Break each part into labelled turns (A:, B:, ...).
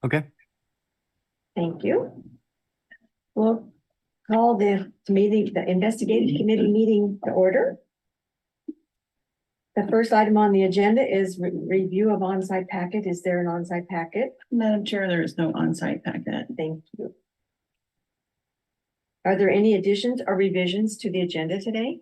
A: Okay.
B: Thank you. We'll call the meeting, the investigative committee meeting to order. The first item on the agenda is review of on-site packet. Is there an on-site packet?
C: Madam Chair, there is no on-site packet.
B: Thank you. Are there any additions or revisions to the agenda today?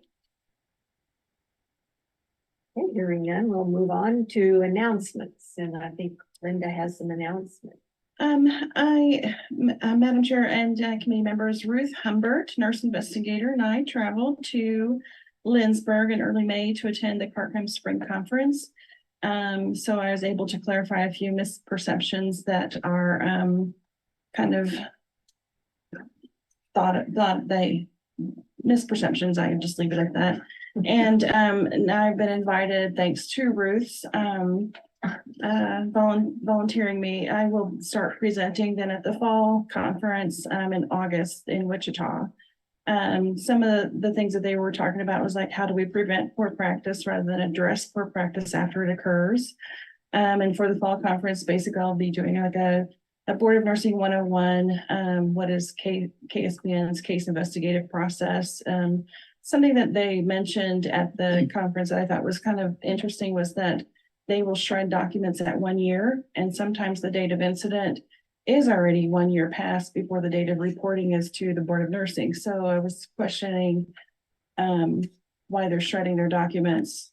B: Okay, hearing none, we'll move on to announcements. And I think Linda has some announcements.
C: Madam Chair and committee members, Ruth Humbert, nurse investigator, and I traveled to Lindsborg in early May to attend the Carcom Spring Conference. So I was able to clarify a few misperceptions that are kind of thought they misperceptions. I can just leave it at that. And now I've been invited, thanks to Ruth's volunteering me. I will start presenting then at the fall conference in August in Wichita. Some of the things that they were talking about was like, how do we prevent poor practice rather than address poor practice after it occurs? And for the fall conference, basically I'll be doing like a Board of Nursing 101, what is KSPN's case investigative process. Something that they mentioned at the conference that I thought was kind of interesting was that they will shred documents at 1 year, and sometimes the date of incident is already 1 year past before the date of reporting is to the Board of Nursing. So I was questioning why they're shredding their documents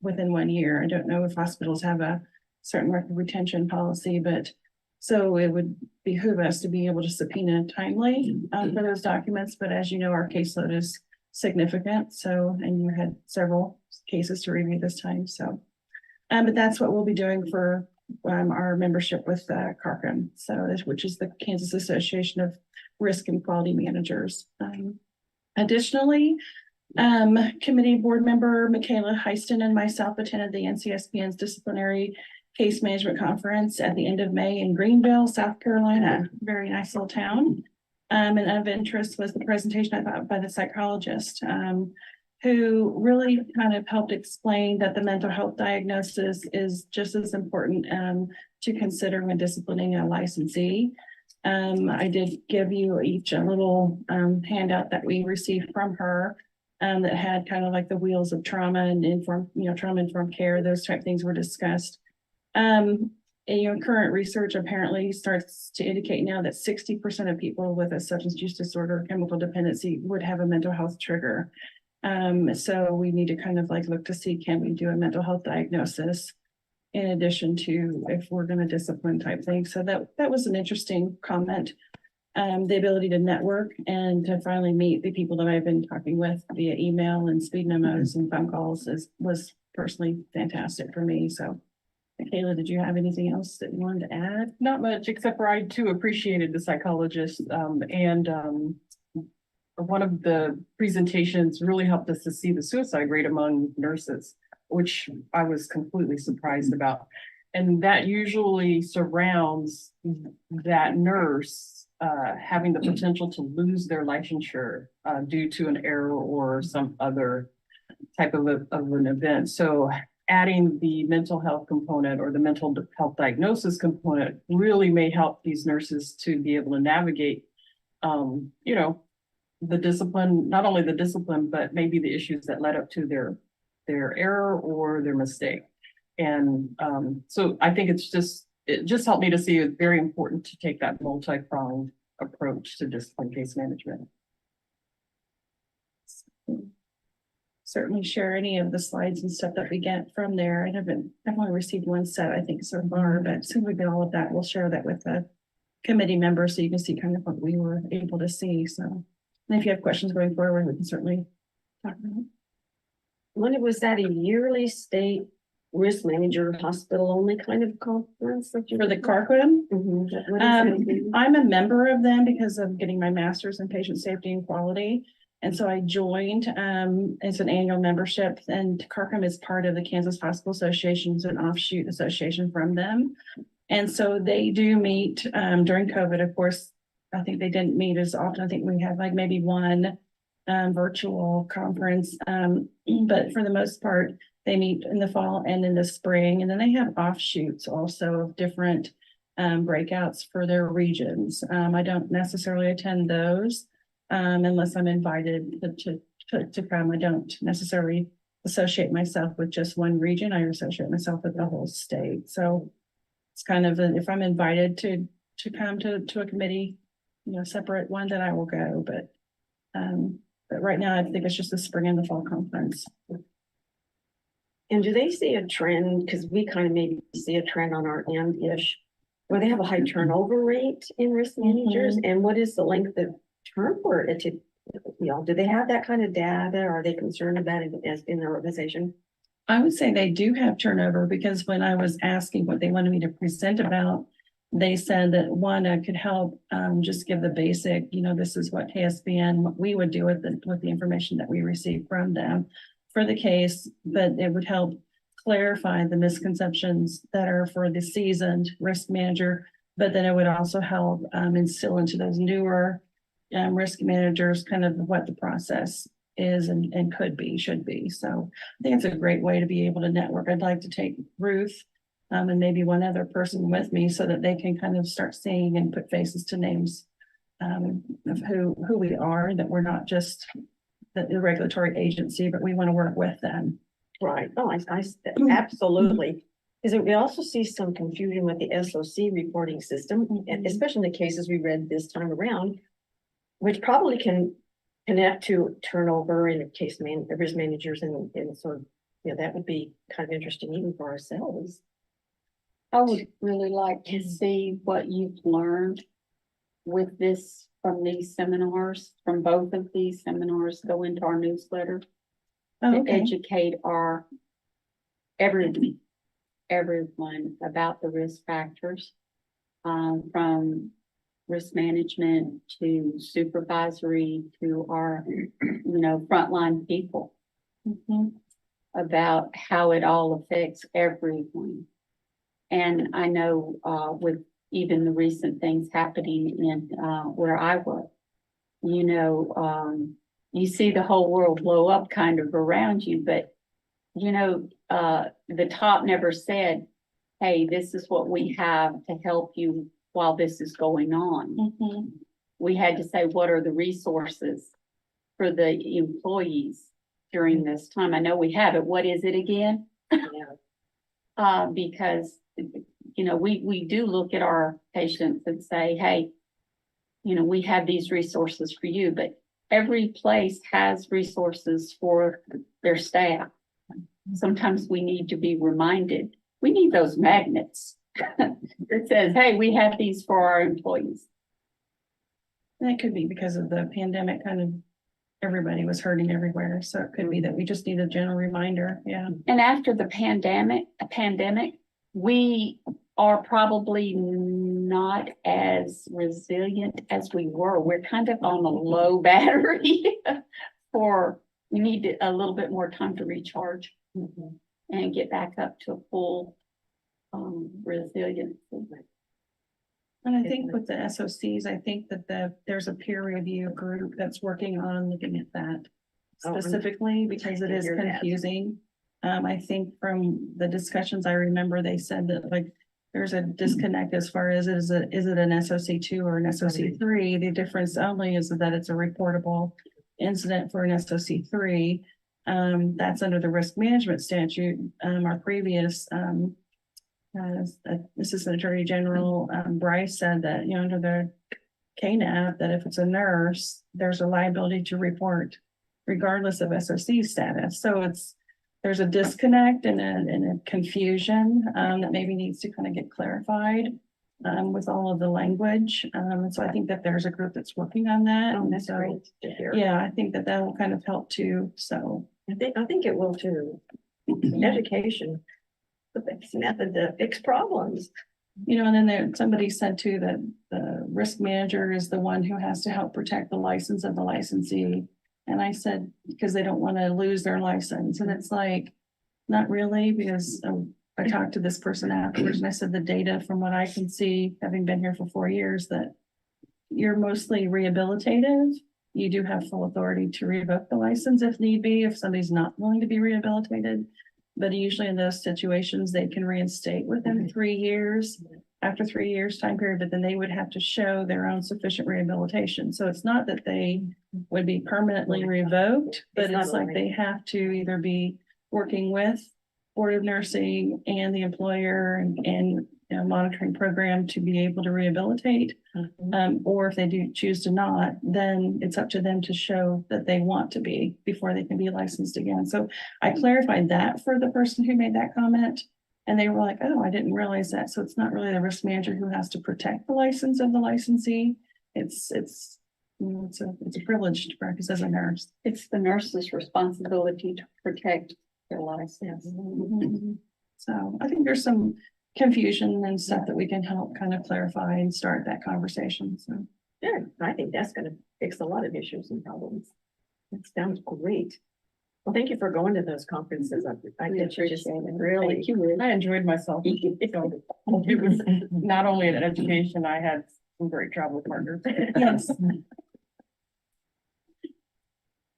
C: within 1 year. I don't know if hospitals have a certain record retention policy, but so it would behoove us to be able to subpoena timely for those documents. But as you know, our caseload is significant. So, and you had several cases to review this time. So, but that's what we'll be doing for our membership with Carcom, which is the Kansas Association of Risk and Quality Managers. Additionally, committee board member Michaela Heiston and myself attended the NCSPN's disciplinary case management conference at the end of May in Greenville, South Carolina. Very nice little town. And of interest was the presentation I thought by the psychologist, who really kind of helped explain that the mental health diagnosis is just as important to consider when disciplining a licensee. I did give you each a little handout that we received from her that had kind of like the wheels of trauma and trauma-informed care. Those type of things were discussed. Current research apparently starts to indicate now that 60% of people with a substance use disorder or chemical dependency would have a mental health trigger. So we need to kind of like look to see, can we do a mental health diagnosis in addition to if we're going to discipline type thing. So that was an interesting comment. The ability to network and to finally meet the people that I've been talking with via email and speed memos and phone calls was personally fantastic for me. So Kayla, did you have anything else that you wanted to add?
D: Not much, except for I too appreciated the psychologist and one of the presentations really helped us to see the suicide rate among nurses, which I was completely surprised about. And that usually surrounds that nurse having the potential to lose their licensure due to an error or some other type of an event. So adding the mental health component or the mental health diagnosis component really may help these nurses to be able to navigate, the discipline, not only the discipline, but maybe the issues that led up to their error or their mistake. And so I think it just helped me to see it's very important to take that multi-pronged approach to discipline case management.
C: Certainly share any of the slides and stuff that we get from there. I've only received one set, I think, so far, but as soon as we get all of that, we'll share that with the committee members so you can see kind of what we were able to see. So, and if you have questions going forward, we can certainly talk about it.
B: When was that a yearly state risk manager hospital only kind of conference that
C: for the Carcom? I'm a member of them because of getting my master's in patient safety and quality. And so I joined as an annual membership, and Carcom is part of the Kansas Hospital Association, it's an offshoot association from them. And so they do meet during COVID. Of course, I think they didn't meet as often. I think we had like maybe one virtual conference. But for the most part, They meet in the fall and in the spring, and then they have offshoots also of different breakouts for their regions. I don't necessarily attend those unless I'm invited to come. I don't necessarily associate myself with just one region. I associate myself with the whole state. So it's kind of if I'm invited to come to a committee, separate one, then I will go. But right now I think it's just the spring and the fall conference.
B: And do they see a trend? Because we kind of maybe see a trend on our end-ish, where they have a high turnover rate in risk managers. And what is the length of term for it? Do they have that kind of data? Are they concerned about it as in their organization?
C: I would say they do have turnover, because when I was asking what they wanted me to present about, they said that one, I could help just give the basic, this is what KSBN, what we would do with the information that we received from them for the case, but it would help clarify the misconceptions that are for the seasoned risk manager, but then it would also help instill into those newer risk managers kind of what the process is and should be. So I think it's a great way to be able to network. I'd like to take Ruth and maybe one other person with me so that they can kind of start seeing and put faces to names of who we are, that we're not just the regulatory agency, but we want to work with them.
B: Right. Oh, I absolutely. Because we also see some confusion with the SOC reporting system, and especially in the cases we read this time around, which probably can connect to turnover in risk managers, and so that would be kind of interesting even for ourselves.
A: I would really like to see what you've learned with this from these seminars, from both of these seminars, go into our newsletter to educate everyone about the risk factors, from risk management to supervisory to our, frontline people, about how it all affects everyone. And I know with even the recent things happening in where I work, you see the whole world blow up kind of around you, but the top never said, hey, this is what we have to help you while this is going on. We had to say, what are the resources for the employees during this time? I know we have it. What is it again? Because we do look at our patients and say, hey, we have these resources for you, but every place has resources for their staff. Sometimes we need to be reminded. We need those magnets that says, hey, we have these for our employees.
C: And it could be because of the pandemic, kind of everybody was hurting everywhere. So it could be that we just need a general reminder. Yeah.
A: And after the pandemic, we are probably not as resilient as we were. We're kind of on a low battery we need a little bit more time to recharge and get back up to a full resilience.
C: And I think with the SOCs, I think that there's a peer review group that's working on looking at that specifically because it is confusing. I think from the discussions I remember, they said that there's a disconnect as far as is it an SOC 2 or an SOC 3? The difference only is that it's a reportable incident for an SOC 3. That's under the risk management statute. Our previous Assistant Attorney General Bryce said that under the KNAP that if it's a nurse, there's a liability to report regardless of SOC status. So there's a disconnect and a confusion that maybe needs to kind of get clarified with all of the language. And so I think that there's a group that's working on that.
B: Oh, that's great to hear.
C: Yeah, I think that will kind of help too. So
B: I think it will too. Education, the best method to fix problems.
C: And then somebody said too that the risk manager is the one who has to help protect the license of the licensee. And I said, because they don't want to lose their license. And it's not really, because I talked to this person afterwards and I said, the data from what I can see, having been here for 4 years, that you're mostly rehabilitative. You do have full authority to revoke the license if need be, if somebody's not willing to be rehabilitated. But usually in those situations, they can reinstate within 3 years, after 3 years time period, but then they would have to show their own sufficient rehabilitation. So it's not that they would be permanently revoked, but
B: It's not
C: it's like
B: only-
C: they have to either be working with Board of Nursing and the employer and you know, monitoring program to be able to rehabilitate. Or if they do choose to not, then it's up to them to show that they want to be before they can be licensed again. So I clarified that for the person who made that comment. And they were like, oh, I didn't realize that. So it's not really the risk manager who has to protect the license of the licensee. It's you know, it's a privilege to practice as a nurse.
A: It's the nurse's responsibility to protect their license.
C: So I think there's some confusion and stuff that we can help kind of clarify and start that conversation. So.
B: Yeah, I think that's gonna fix a lot of issues and problems. That sounds great. Well, thank you for going to those conferences. I
A: We
B: think you just
A: appreciate it.
B: really.
A: Thank you, Liz.
D: I enjoyed myself. So it was not only an education, I had some great travel partners.
C: Yes.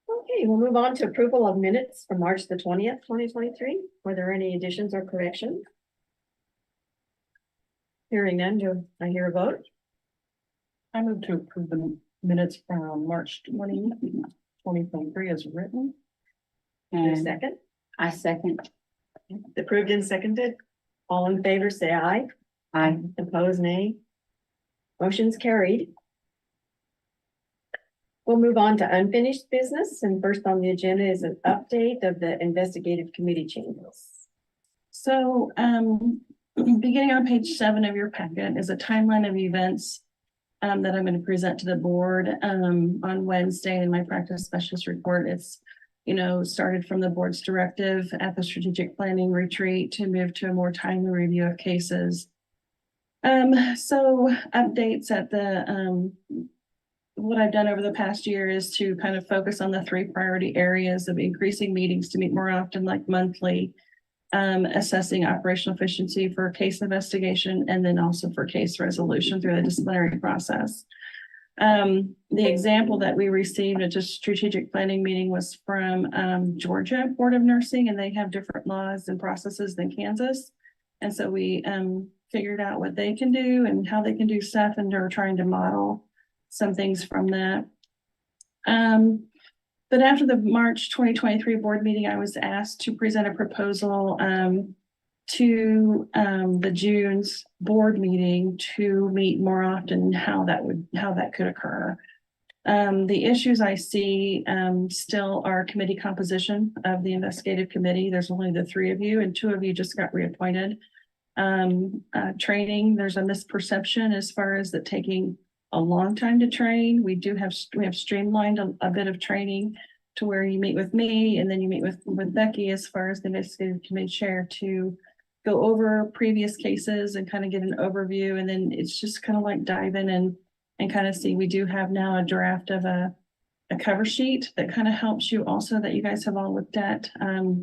B: Okay, we'll move on to approval of minutes from March the 20th, 2023. Were there any additions or corrections? Hearing none, do I hear a vote?
D: I move to approve the minutes from March 2023 as written.
B: Is there a
A: And
B: second?
A: I second.
B: Approved and seconded. All in favor, say aye.
A: I,
B: Opposed, nay. Motion's carried. We'll move on to unfinished business, and first on the agenda is an update of the investigative committee changes.
C: So, beginning on page 7 of your packet is a timeline of events that I'm going to present to the board on Wednesday in my practice specialist report. It's, you know, started from the board's directive at the strategic planning retreat to move to a more timely review of cases. So updates at the what I've done over the past year is to kind of focus on the 3 priority areas of increasing meetings to meet more often, like monthly, assessing operational efficiency for case investigation, and then also for case resolution through the disciplinary process. The example that we received at a strategic planning meeting was from Georgia Board of Nursing, and they have different laws and processes than Kansas. And so we figured out what they can do and how they can do stuff, and they're trying to model some things from that. But after the March 2023 board meeting, I was asked to present a proposal to the June's board meeting to meet more often, how that could occur. The issues I see still are committee composition of the investigative committee. There's only the 3 of you, and 2 of you just got reappointed. Training, there's a misperception as far as that taking a long time to train. We have streamlined a bit of training to where you meet with me and then you meet with Becky as far as the investigative committee chair to go over previous cases and kind of get an overview. And then it's just kind of like dive in and kind of see. We do have now a draft of a cover sheet that kind of helps you also, that you guys have all looked at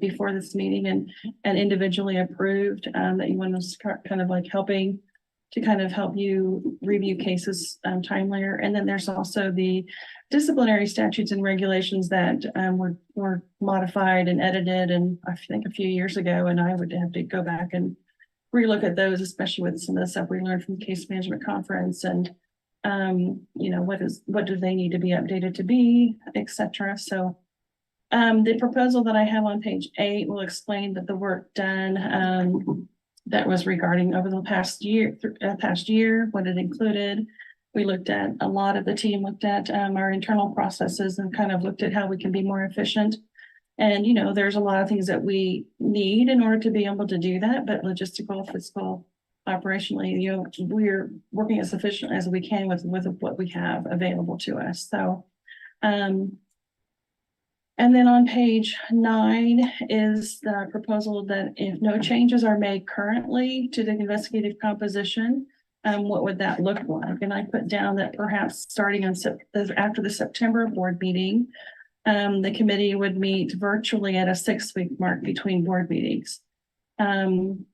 C: before this meeting and individually approved, that you want to start kind of like helping to kind of help you review cases timelier. And then there's also the disciplinary statutes and regulations that were modified and edited, and I think a few years ago, and I would have to go back and relook at those, especially with some of the stuff we learned from the case management conference, and you know, what do they need to be updated to be, etc. So the proposal that I have on page 8 will explain that the work done that was regarding over the past year, what it included. We looked at, a lot of the team looked at our internal processes and kind of looked at how we can be more efficient. And, you know, there's a lot of things that we need in order to be able to do that, but logistical, fiscal, operationally, you know, we're working as efficient as we can with what we have available to us. So, and then on page 9 is the proposal that if no changes are made currently to the investigative composition, what would that look like? And I put down that perhaps starting on after the September board meeting, the committee would meet virtually at a 6-week mark between board meetings. And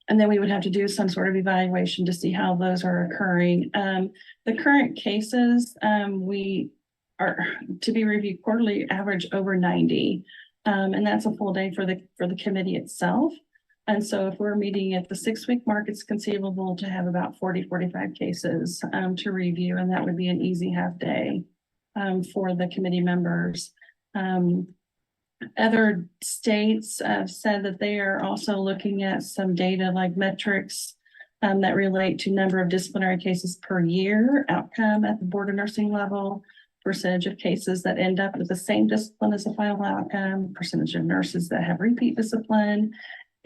C: then we would have to do some sort of evaluation to see how those are occurring. The current cases, we are to be reviewed quarterly, average over 90. And that's a full day for the committee itself. And so if we're meeting at the 6-week mark, it's conceivable to have about 40-45 cases to review, and that would be an easy half day for the committee members. Other states have said that they are also looking at some data like metrics that relate to number of disciplinary cases per year, outcome at the board of nursing level, percentage of cases that end up with the same discipline as the final outcome, percentage of nurses that have repeat discipline,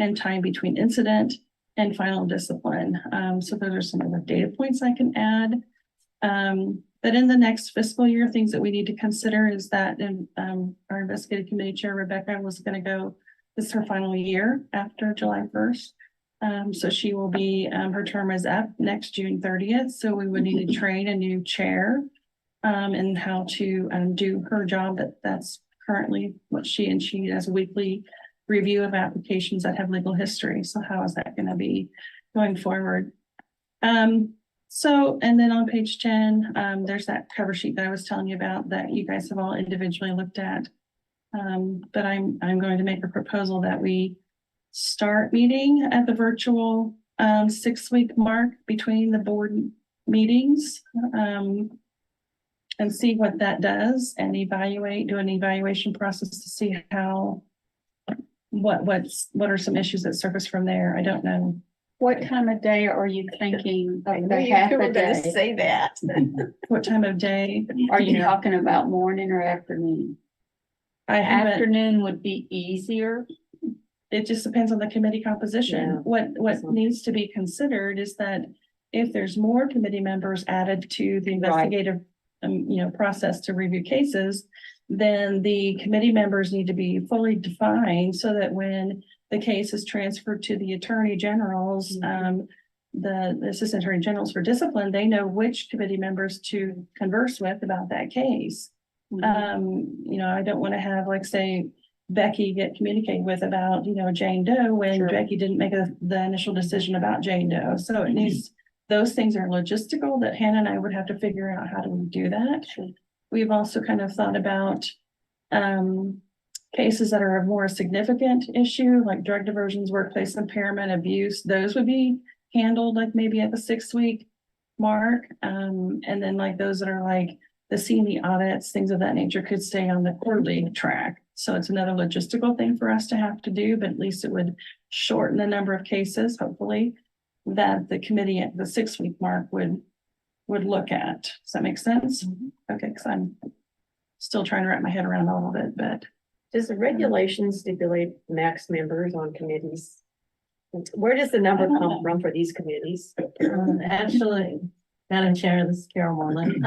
C: and time between incident and final discipline. So those are some of the data points I can add. But in the next fiscal year, things that we need to consider is that our investigative committee chair, Rebecca, was going to go, this is her final year after July 1st. So she will be, her term is up next June 30th. So we would need to train a new chair and how to do her job. That's currently what she does a weekly review of applications that have legal history. So how is that going to be going forward? So, and then on page 10, there's that cover sheet that I was telling you about that you guys have all individually looked at. But I'm going to make a proposal that we start meeting at the virtual 6-week mark between the board meetings and see what that does and do an evaluation process to see how what are some issues that surface from there. I don't know.
A: What time of day are you thinking
B: I
A: of
B: knew
A: the
B: you
A: half
B: were
A: a
B: gonna
A: day?
B: say that.
C: What time of day?
A: Are you talking about morning or afternoon?
C: I haven't,
A: Afternoon would be easier.
C: it just depends on the committee composition.
B: Yeah.
C: What needs to be considered is that if there's more committee members added to the investigative process to review cases, then the committee members need to be fully defined so that when the case is transferred to the attorney generals, the assistant attorney generals for discipline, they know which committee members to converse with about that case. I don't want to have, like, say, Becky get communicated with about, Jane Doe when
A: Sure.
C: Becky didn't make the initial decision about Jane Doe. So it needs, those things are logistical that Hannah and I would have to figure out how do we do that. We've also kind of thought about cases that are of more significant issue, like drug diversions, workplace impairment, abuse. Those would be handled like maybe at the 6-week mark. And then like those that are like the CNE audits, things of that nature could stay on the quarterly track. So it's another logistical thing for us to have to do, but at least it would shorten the number of cases, hopefully, that the committee at the 6-week mark would look at. Does that make sense? Okay, because I'm still trying to wrap my head around all of it, but.
B: Does the regulation stipulate max members on committees? Where does the number come from for these committees?
E: Actually, Madam Chair, this is Carol Moreland.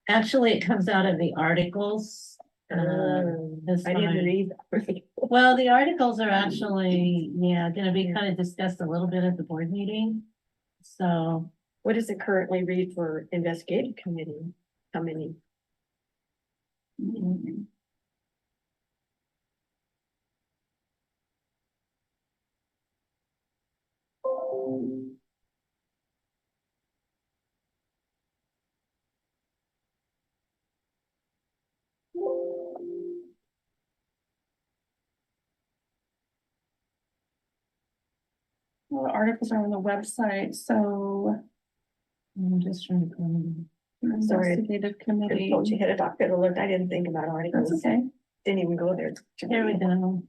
E: Actually, it comes out of the articles.
B: I didn't read.
E: Well, the articles are actually, gonna be kind of discussed a little bit at the board meeting. So,
B: What does it currently read for investigative committee? How many?
C: Well, the articles are on the website, so.
E: I'm just trying to.
B: Sorry.
C: Investigative
B: I
C: committee.
B: told you had a doctor to look. I didn't think about articles.
C: That's okay.
B: Didn't even go there.
E: There we go.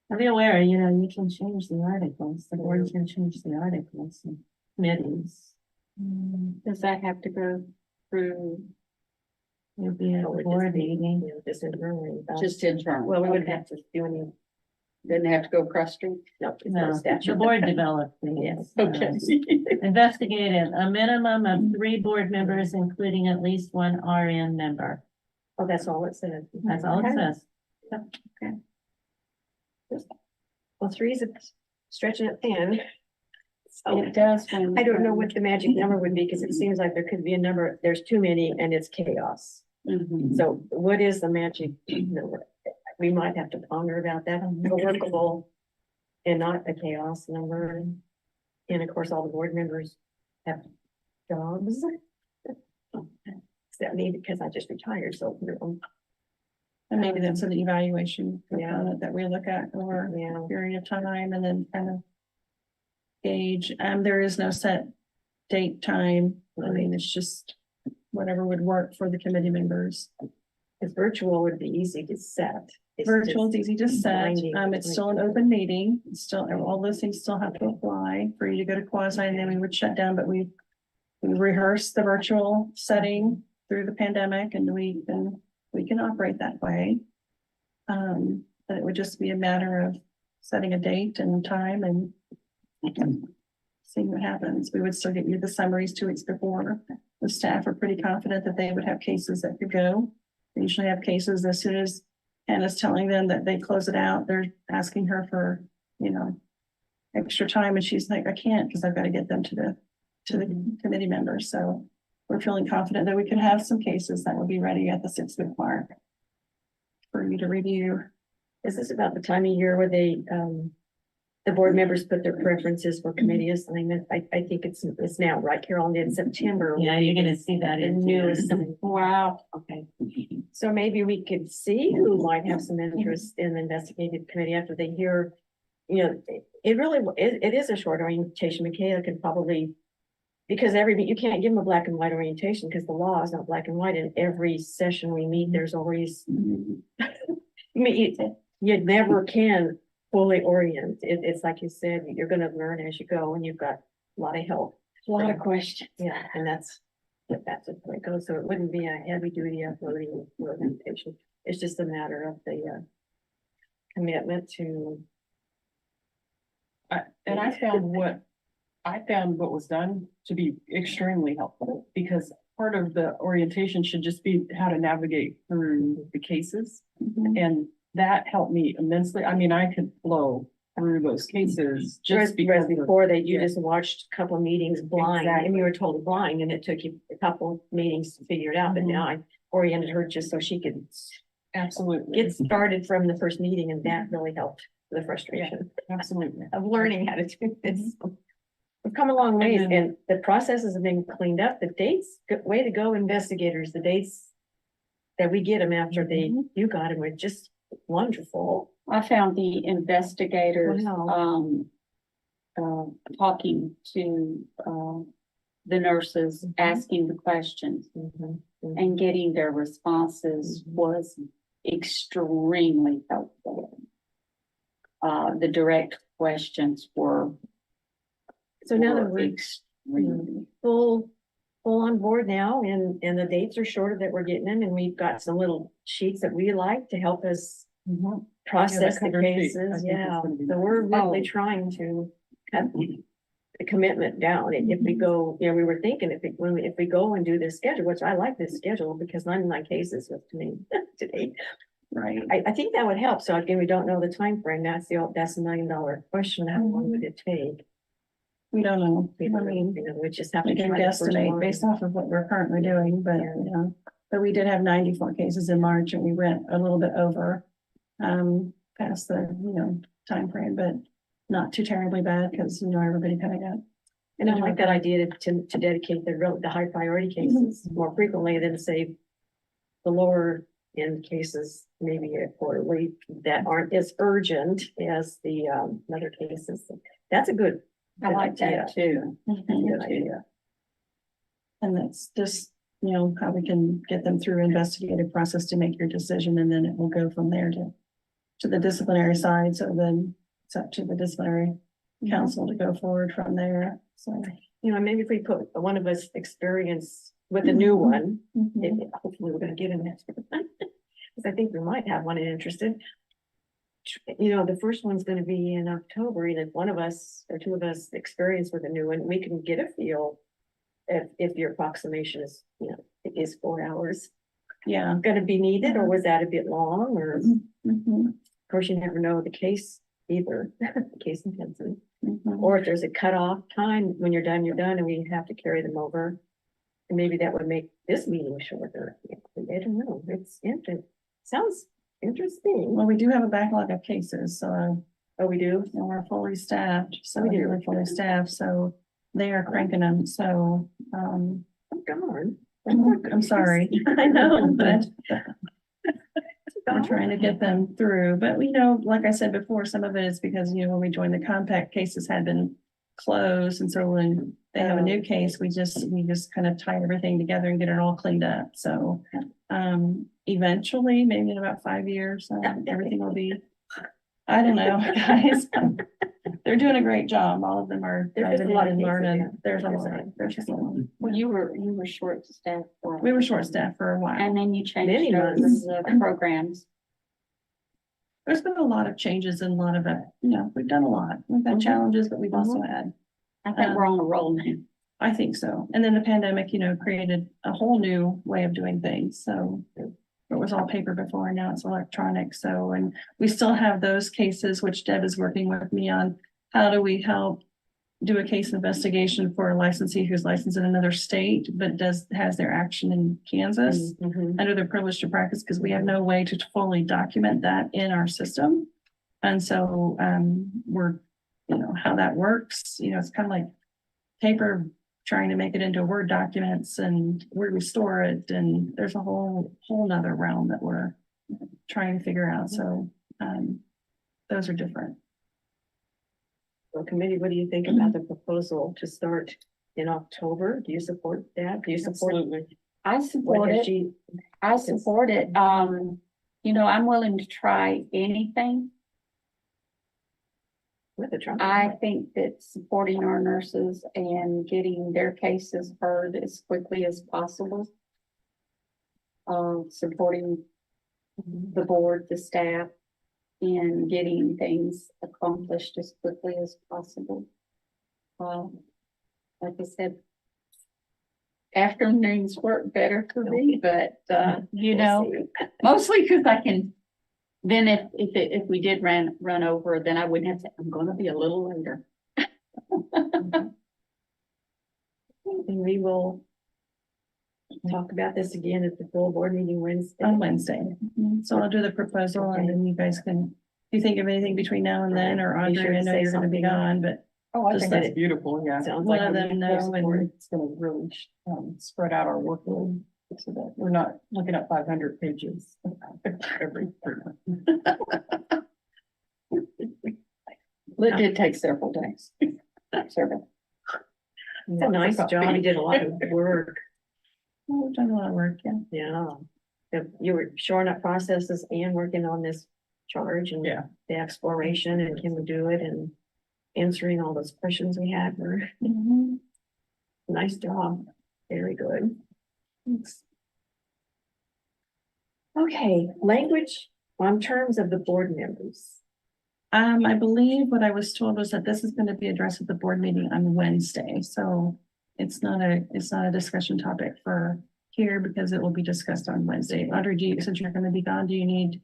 E: I'll be aware, you can change the articles. The board can change the articles and committees.
A: Does that have to go through
E: You'll be at
B: Oh,
E: the
B: it
E: board
B: just-
E: meeting.
B: Just internally.
A: just internal?
B: Well, we wouldn't have to do any,
A: Didn't have to go across street?
B: no. it's
E: No,
B: not
E: the
B: statute.
E: board developed
B: Yes.
E: these.
A: Okay.
E: Investigative, a minimum of 3 board members, including at least 1 RN member.
B: Oh, that's all it says.
E: That's all it
B: Okay.
E: says.
B: Well, 3 is stretching it thin. So
A: It does. When
B: I don't know what the magic number would be, because it seems like there could be a number, there's too many and it's chaos.
A: Mhm.
B: So what is the magic number? We might have to ponder about that, a workable and not a chaos number. And of course, all the board members have jobs. That me because I just retired, so.
C: And maybe that's an evaluation
B: Yeah.
C: component that we look at over
B: Yeah.
C: a period of time and then kind of gauge. There is no set date, time. I mean, it's just whatever would work for the committee members.
B: Because virtual would be easy to set. It's
C: Virtual is
B: just
C: easy to set.
B: binding.
C: It's still an open meeting. It's still, all those things still have to apply for you to go to quasi and then we would shut down, but we rehearse the virtual setting through the pandemic and we can operate that way. But it would just be a matter of setting a date and time and seeing what happens. We would still get you the summaries 2 weeks before. The staff are pretty confident that they would have cases that could go. They usually have cases as soon as Hannah's telling them that they close it out, they're asking her for, extra time and she's like, I can't because I've got to get them to the committee members. So we're feeling confident that we can have some cases that will be ready at the 6-week mark for you to review.
B: Is this about the time of year where they, the board members put their preferences for committee assignment? I think it's now, right, Carol, in September.
E: Yeah, you're gonna see that
B: The
E: in
B: new assignment.
A: Wow.
B: Okay. So maybe we could see who might have some interest in the investigative committee after they hear, it is a short orientation. Michaela could probably, because you can't give them a black and white orientation because the law is not black and white. In every session we meet, there's always, you never can fully orient. It's like you said, you're gonna learn as you go and you've got a lot of help.
A: A lot of questions.
B: Yeah, and that's the way it goes. So it wouldn't be a heavy duty uploading orientation. It's just a matter of the commitment to.
D: And I found what was done to be extremely helpful because part of the orientation should just be how to navigate through the cases. And that helped me immensely. I mean, I could flow through those cases
B: Whereas
D: just because
B: before that, you
D: yeah.
B: just watched a couple of meetings blind and you were totally blind and it took you a couple of meetings to figure it out. But now I oriented her just so she could
D: absolutely
B: get started from the first meeting and that really helped the frustration
D: absolutely.
B: of learning how to do this. We've come a long ways
D: then-
B: and the processes have been cleaned up. The dates, good way to go, investigators, the dates that we get them after you got them were just wonderful.
A: I found the investigators, talking to, the nurses, asking the questions and getting their responses was extremely helpful. The direct questions were.
B: So now that we're
A: extremely.
B: full on board now and the dates are shorter that we're getting them and we've got some little sheets that we like to help us process the
D: cover sheet, I
B: cases.
D: think is
B: Yeah,
D: gonna be
B: so we're really
A: Oh.
B: trying to cut the commitment down. And if we go, we were thinking if we go and do this schedule, which I like this schedule because 99 cases was to me today.
C: Right.
B: I think that would help. So again, we don't know the time frame. That's $1 million question. How long would it take?
C: We don't know.
B: We
C: I
B: don't
C: mean,
B: know. We just have to
C: we can
B: try the first
C: guesstimate
B: one.
C: based off of what we're currently doing, but,
B: Yeah.
C: but we did have 94 cases in March and we went a little bit over, past the, time frame, but not too terribly bad because, everybody kind of got.
B: And I like that idea to dedicate the high priority cases more frequently than say the lower end cases, maybe quarterly, that aren't as urgent as the other cases. That's a good.
A: I like that too.
B: Good idea.
C: And that's just, how we can get them through investigative process to make your decision and then it will go from there to the disciplinary side. So then it's up to the disciplinary council to go forward from there. So.
B: Maybe if we put one of us experience with a new one, hopefully we're gonna get in that. Because I think we might have one interested. The first one's gonna be in October, and if one of us or two of us experience with a new one, we can get a feel if your approximation is 4 hours.
C: Yeah.
B: Gonna be needed, or was that a bit long, or of course, you never know the case either, the case intensity. Or if there's a cutoff time, when you're done, and we have to carry them over. And maybe that would make this meeting shorter. I don't know. It's interesting. Sounds interesting.
C: Well, we do have a backlog of cases, so.
B: Oh, we do?
C: And we're fully staffed, so
B: We do.
C: we're fully staffed, so they are cranking them, so,
B: Oh, darn.
C: I'm sorry. I know, but we're trying to get them through, but like I said before, some of it is because, when we joined the compact, cases had been closed, and so when they have a new case, we just kind of tie everything together and get it all cleaned up, so. Eventually, maybe in about 5 years, everything will be, I don't know, guys. They're doing a great job, all of them are.
B: There's just a lot of
C: learning.
B: cases, yeah.
C: There's just a lot.
A: Well, you were short staffed for.
C: We were short staffed for a while.
A: And then you
B: Many
A: changed over
B: months.
A: the programs.
C: There's been a lot of changes and a lot of it, we've done a lot. We've had challenges, but we've also had,
A: I think we're on a roll now.
C: I think so. And then the pandemic, created a whole new way of doing things. So it was all paper before, and now it's electronic. So, and we still have those cases, which Deb is working with me on. How do we help do a case investigation for a licensee who's licensed in another state, but has their action in Kansas
B: Mhm.
C: under their privilege to practice, because we have no way to fully document that in our system. And so, we're, how that works, it's kind of like paper trying to make it into Word documents and where we store it. And there's a whole nother realm that we're trying to figure out. So, those are different.
B: So committee, what do you think about the proposal to start in October? Do you support that? Do you support?
D: Absolutely.
A: I
B: What
A: support
B: has
A: it.
B: she?
A: I support it. I'm willing to try anything.
B: With the Trump?
A: I think that supporting our nurses and getting their cases heard as quickly as possible. Supporting the board, the staff, and getting things accomplished as quickly as possible. Like I said, afternoons work better for me, but
B: We'll see.
A: mostly because I can. Then if we did run over, then I wouldn't have to. I'm going to be a little later.
B: And we will talk about this again at the full board meeting Wednesday.
C: On Wednesday. So I'll do the proposal and then you guys can, if you think of anything between now and then, or
B: Be sure
C: Audrey, I
B: to
C: know
B: say
C: you're gonna be
B: something.
C: gone, but
D: Oh, I
C: Just
D: think
C: let
D: that's
C: it-
D: beautiful, yeah.
B: Sounds
C: let
B: like
C: them know. And
D: It's gonna really, spread out our workload so that we're not looking at 500 pages every 3 months.
A: It did take several days. Several.
B: It's a nice job. You did a lot of work.
C: we've done a lot of work, yeah.
B: Yeah. You were shoring up processes and working on this charge and
D: Yeah.
B: the exploration and can we do it and answering all those questions we had were nice job. Very good.
C: Thanks.
B: Okay, language on terms of the board members.
C: I believe what I was told was that this is gonna be addressed at the board meeting on Wednesday, so it's not a discussion topic for here because it will be discussed on Wednesday. Audrey, since you're gonna be gone, do you need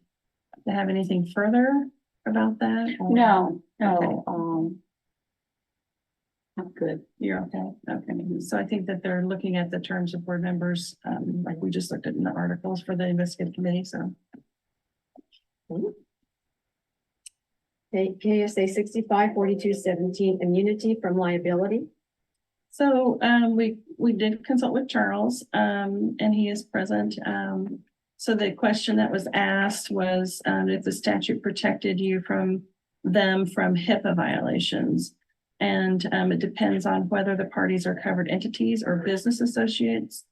C: to have anything further about that? or-
A: No,
C: Okay.
A: I'm good.
C: You're okay, okay, so I think that they're looking at the terms of board members, like we just looked at in the articles for the investigative committee, so.
B: KSA 654217 immunity from liability.
C: So, we did consult with Charles, and he is present. So the question that was asked was, if the statute protected you from HIPAA violations. And, it depends on whether the parties are covered entities or business associates.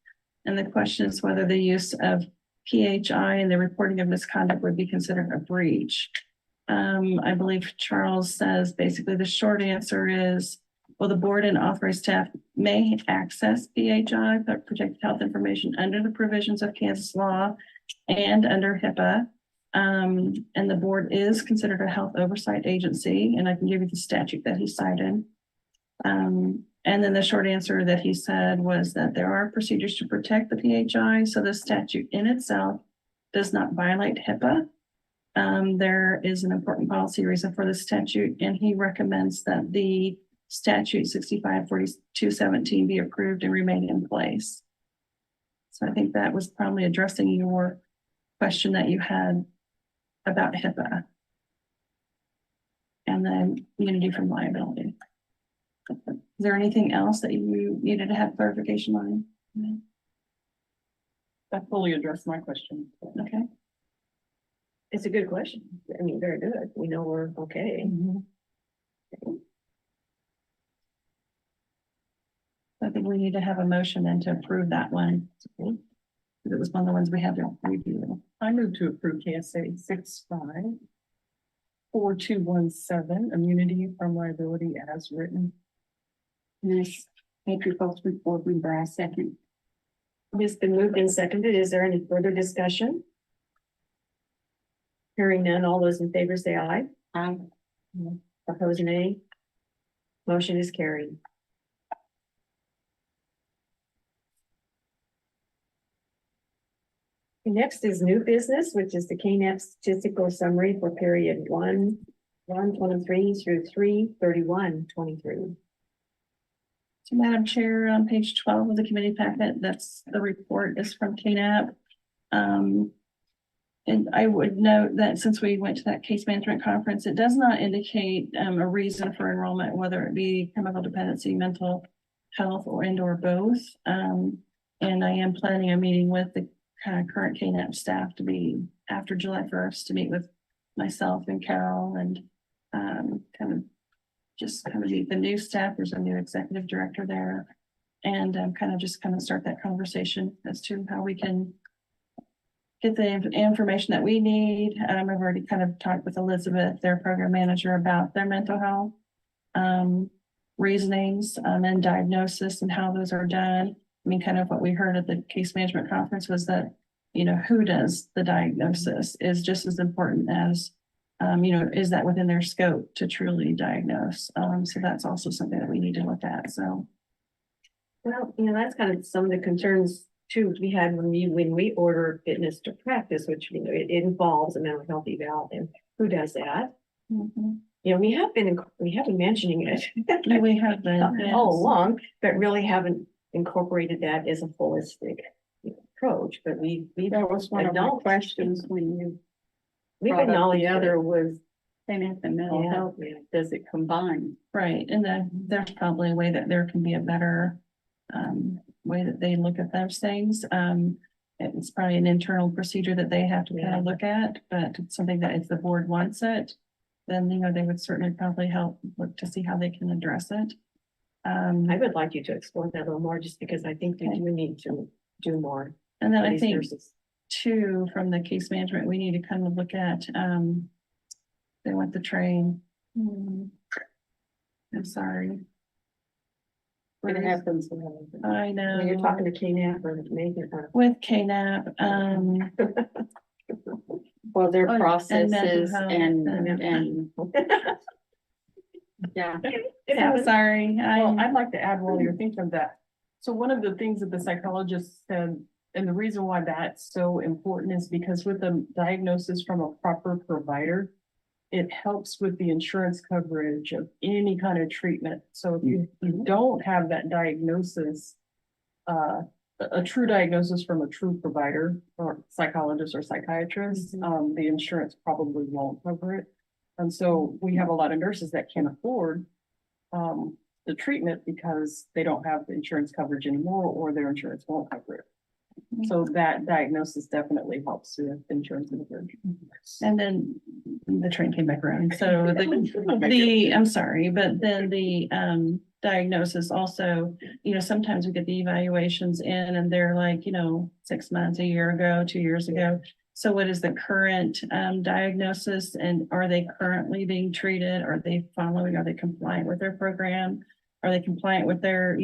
C: And the question is whether the use of PHI and the reporting of misconduct would be considered a breach. I believe Charles says basically the short answer is, well, the board and authorized staff may access PHI, but protected health information under the provisions of Kansas law and under HIPAA. And the board is considered a health oversight agency, and I can give you the statute that he cited. And then the short answer that he said was that there are procedures to protect the PHI, so the statute in itself does not violate HIPAA. There is an important policy reason for the statute, and he recommends that the statute 654217 be approved and remain in place. So I think that was probably addressing your question that you had about HIPAA. And then immunity from liability. Is there anything else that you needed to have clarification on?
D: That fully addressed my question.
C: Okay.
B: It's a good question. I mean, very good. We know we're okay.
C: I think we need to have a motion then to approve that one.
B: Okay.
C: It was one of the ones we had to review.
D: I move to approve KSA 654217, immunity from liability as written.
A: This Patriot Folks Report, I second.
B: It's been moved and seconded. Is there any further discussion? Hearing none, all those in favor say aye.
A: Aye.
B: Opposed, nay. Motion is carried. Next is new business, which is the KNAP statistical summary for period 1/1/23 through 3/31/23.
C: So Madam Chair, on page 12 of the committee packet, that's the report is from KNAP. And I would note that since we went to that case management conference, it does not indicate a reason for enrollment, whether it be chemical dependency, mental health, or both. And I am planning a meeting with the current KNAP staff to be after July 1st to meet with myself and Carol and kind of meet the new staff. There's a new executive director there. And kind of start that conversation as to how we can get the information that we need. I've already kind of talked with Elizabeth, their program manager, about their mental health reasonings and diagnosis and how those are done. I mean, kind of what we heard at the case management conference was that, who does the diagnosis is just as important as, is that within their scope to truly diagnose? So that's also something that we need to look at. So.
B: Well, that's kind of some of the concerns too we had when we order fitness to practice, which, it involves a mental health eval, and who does that? We have been mentioning it.
C: We have been
B: all along, but really haven't incorporated that as a holistic approach, but
A: That was one of my questions when you
B: we've
A: brought up
B: acknowledged
A: the
B: it.
A: other was KNAP and mental
B: Yeah.
A: health. Does it combine?
C: right. And then there's probably a way that there can be a better way that they look at those things. It's probably an internal procedure that they have to kind of look at, but it's something that if the board wants it, then, they would certainly probably help look to see how they can address it.
B: I would like you to explore that a little more, just because I think we do need to do more.
C: And then
B: for
C: I
B: these
C: think
B: nurses.
C: too, from the case management, we need to kind of look at, they want the train. I'm sorry.
A: It happens.
C: I know.
B: When you're talking to KNAP or Megan,
C: With KNAP,
A: Well, their
C: Oh, and mental
A: processes
C: health
A: and, yeah.
B: it
C: I'm
B: happens.
C: sorry.
D: Well, I'd like to add while you're thinking of that. So one of the things that the psychologist said, and the reason why that's so important is because with a diagnosis from a proper provider, it helps with the insurance coverage of any kind of treatment. So if you don't have that diagnosis, a true diagnosis from a true provider or psychologist or psychiatrist, the insurance probably won't cover it. And so we have a lot of nurses that can't afford the treatment because they don't have the insurance coverage anymore, or their insurance won't cover it. So that diagnosis definitely helps with insurance coverage.
C: And then the train came back around. So I'm sorry, but then the diagnosis also, sometimes we get the evaluations in and they're like, 6 months, a year ago, 2 years ago. So what is the current diagnosis, and are they currently being treated? Are they compliant with their program? Are they compliant with their,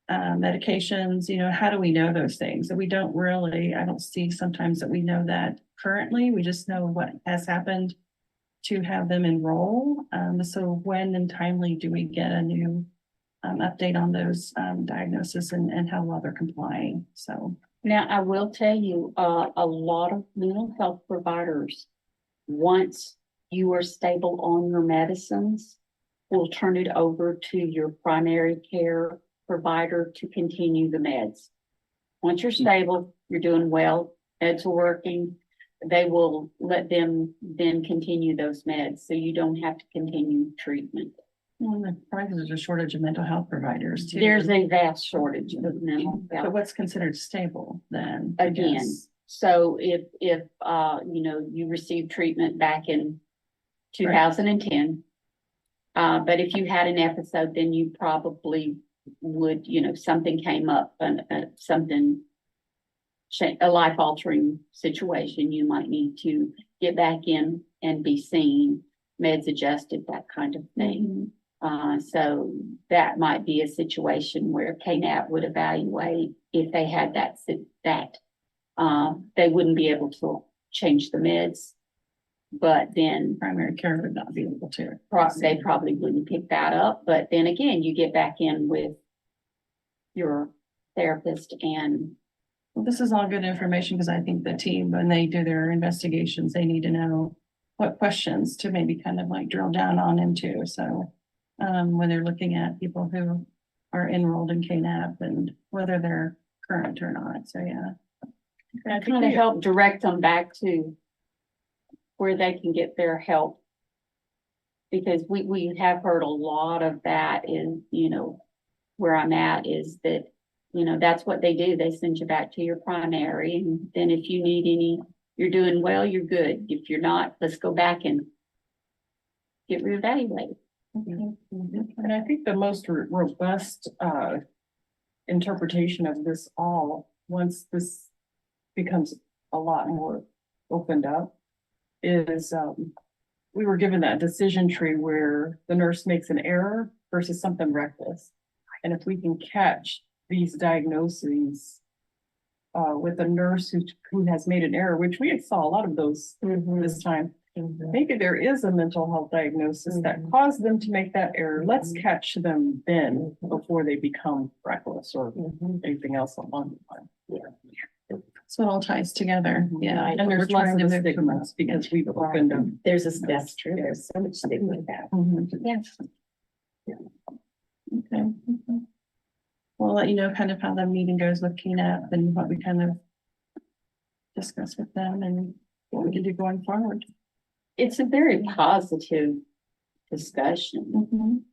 C: medications? How do we know those things? And we don't really, I don't see sometimes that we know that currently. We just know what has happened to have them enroll. So when and timely do we get a new update on those diagnoses and how well they're complying? So.
A: Now, I will tell you, a lot of mental health providers, once you are stable on your medicines, will turn it over to your primary care provider to continue the meds. Once you're stable, you're doing well, meds are working, they will let them then continue those meds, so you don't have to continue treatment.
C: Well, the probably there's a shortage of mental health providers too.
A: There's a vast shortage of mental
C: But
A: health.
C: what's considered stable then? I
A: Again,
C: guess?
A: so if, you know, you received treatment back in 2010. But if you had an episode, then you probably would, you know, something came up and something, a life altering situation, you might need to get back in and be seen, meds adjusted, that kind of thing. So that might be a situation where KNAP would evaluate if they had that, they wouldn't be able to change the meds. But then
C: Primary care would not be able to.
A: they probably wouldn't pick that up. But then again, you get back in with your therapist and
C: Well, this is all good information because I think the team, when they do their investigations, they need to know what questions to maybe kind of like drill down on into. So when they're looking at people who are enrolled in KNAP and whether they're current or not. So, yeah. I think
A: kind of
C: they-
A: help direct them back to where they can get their help. Because we have heard a lot of that in, you know, where I'm at is that, you know, that's what they do. They send you back to your primary. And then if you need any, you're doing well, you're good. If you're not, let's go back and get reevaluated.
D: And I think the most robust interpretation of this all, once this becomes a lot more opened up, is we were given that decision tree where the nurse makes an error versus something reckless. And if we can catch these diagnoses with a nurse who has made an error, which we saw a lot of those this time, maybe there is a mental health diagnosis that caused them to make that error. Let's catch them then before they become reckless or anything else along the line.
C: So it all ties together. Yeah.
B: Right.
D: And there's
C: We're trying
D: less of
C: to
D: a
C: move
D: stigma
C: towards-
D: because we've opened them.
B: That's true. There's so much stigma with that.
A: Yes.
C: Okay. We'll let you know kind of how the meeting goes with KNAP and what we kind of discuss with them and what we can do going forward.
A: It's a very positive discussion.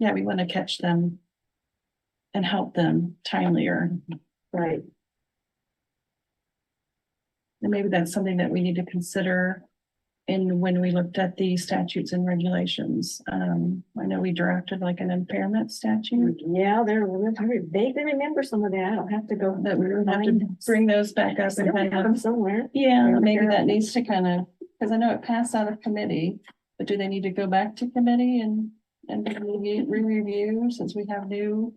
C: Yeah, we want to catch them and help them timelier.
B: Right.
C: And maybe that's something that we need to consider in when we looked at the statutes and regulations. I know we drafted like an impairment statute
B: Yeah, I vaguely remember some of that. I'll have to go.
C: that we would have to bring those back up and kind
B: Have
C: of,
B: them somewhere.
C: yeah, maybe that needs to kind of, because I know it passed out of committee, but do they need to go back to committee and re-review since we have new?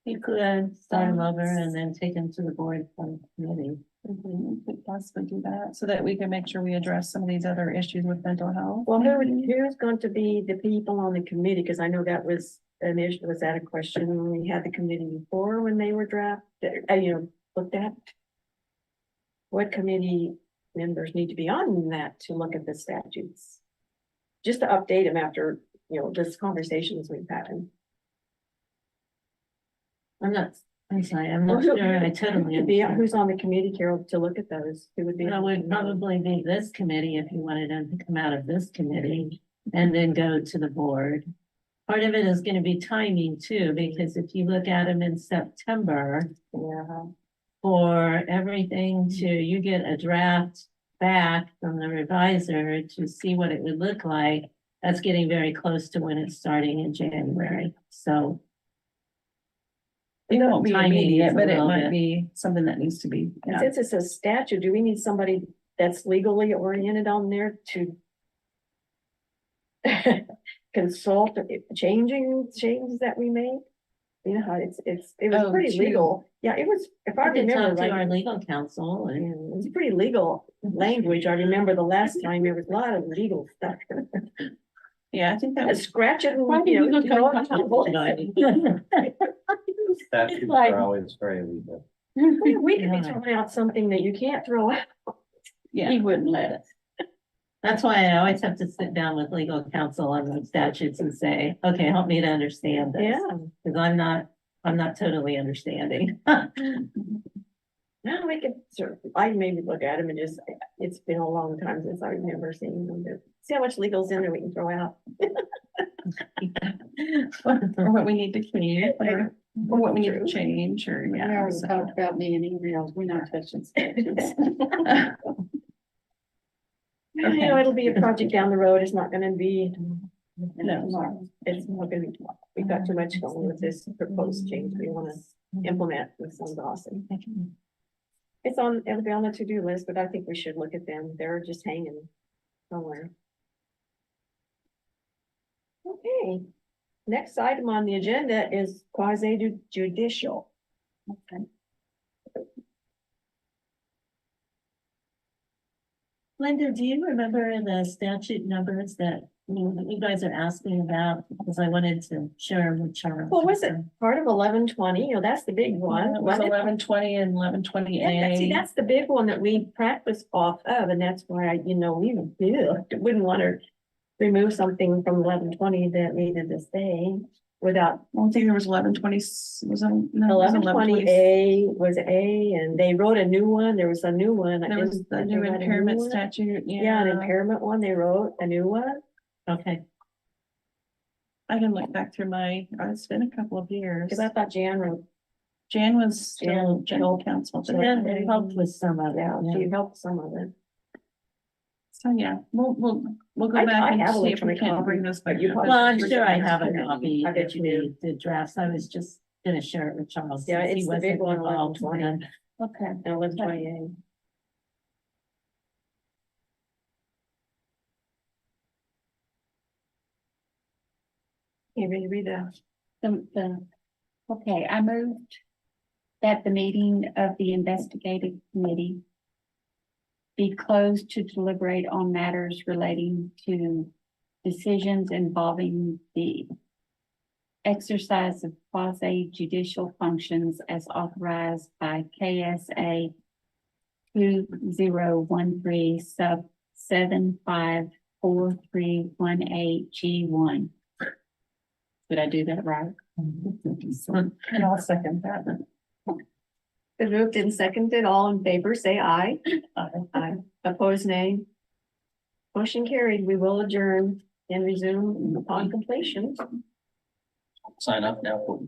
E: You could start them over and then take them to the board from committee.
C: We could possibly do that so that we can make sure we address some of these other issues with mental health.
B: Well, who's going to be the people on the committee? Because I know that was an issue, was that a question when we had the committee before when they were drafted, looked at? What committee members need to be on that to look at the statutes? Just to update them after, this conversations we've had.
E: I'm sorry, I'm not sure, I totally understand.
B: Who's on the committee, Carol, to look at those? Who would be?
E: That would probably be this committee if you wanted them to come out of this committee and then go to the board. Part of it is gonna be timing too, because if you look at them in September
B: Yeah.
E: for everything you get a draft back from the revisor to see what it would look like. That's getting very close to when it's starting in January, so.
C: It won't be
E: Timing
C: immediate,
E: is a
C: but it
E: little
C: might
E: bit-
C: be something that needs to be.
B: And since it's a statute, do we need somebody that's legally oriented on there to consult changes that we made? You know how it was
C: Oh,
B: pretty
C: to-
B: legal. Yeah, it was, if I
E: I could
B: remember
E: talk to our
B: right.
E: legal counsel and.
B: Yeah, it's pretty legal language. I remember the last time there was a lot of legal stuff.
C: Yeah, I think that was.
B: Scratch it and,
A: Why do you look
B: throw it
A: uncomfortable?
B: out.
F: Statutes
A: like-
F: are always very legal.
B: We could be
E: Yeah.
B: throwing out something that you can't throw out.
C: Yeah.
A: He wouldn't let us.
E: That's why I always have to sit down with legal counsel on the statutes and say, okay, help me to understand this.
B: Yeah.
E: Cause I'm not totally understanding.
B: Now we could I maybe look at them and just, it's been a long time since I remember seeing them. See how much legal's in there we can throw out.
C: Or what we need to keep, or what we need to change, or,
A: We
C: yeah.
A: already
C: so.
A: talked about me and emails, we're not touching statutes.
B: You know, it'll be a project down the road. It's not gonna be.
C: No.
B: It's not gonna be, we've got too much going with this proposed change we wanna implement with some awesome. It's on, it'll be on the to-do list, but I think we should look at them. They're just hanging somewhere. Okay, next item on the agenda is quasi judicial.
A: Okay.
E: Linda, do you remember the statute numbers that you guys are asking about? Because I wanted to share with Charles.
B: What was it? Part of 1120, you know, that's the big one.
C: It was
B: wasn't it?
C: 1120 and 1120
B: See,
C: A.
B: that's the big one that we practice off of, and that's why, you know, we wouldn't want to remove something from 1120 that needed to stay without.
C: I don't think there was 1120, was it? No, it was
B: 1120 A was A, and they wrote a new one. There was a new one.
C: There was the
B: Did they
C: new
B: write a
C: impairment
B: one?
C: statute,
B: Yeah, an
C: yeah.
B: impairment one. They wrote a new one.
E: Okay,
C: I can look back through it's been a couple of years.
B: Because I thought Jan wrote,
C: Jan was still
B: Jan
C: general counsel.
B: So
E: yeah,
C: today.
E: it helped with some of it.
B: yeah, she helped some of it.
C: So, yeah, we'll go
B: I
C: back and
B: have
C: see if we
B: electronic
C: can't
B: copy,
C: bring this
B: but
C: back.
B: you
C: up.
B: probably-
E: Well, I'm sure I have a
B: I
E: copy
B: bet
E: of
B: you do.
E: the drafts. I was just gonna share it with Charles.
B: Yeah,
E: since he
B: it's the big
E: wasn't
B: one,
E: involved
B: 1120.
E: in
A: Okay.
B: 1120 A. You ready to read that?
A: Okay, I moved that the meeting of the investigative committee be closed to deliberate on matters relating to decisions involving the exercise of quasi judicial functions as authorized by KSA 2013 sub 754318G1. Did I do that right?
C: And I'll second that.
B: Been moved and seconded, all in favor, say aye.
C: Aye.
B: Aye. Opposed, nay. Motion carried. We will adjourn and resume upon completion.
F: Sign up now.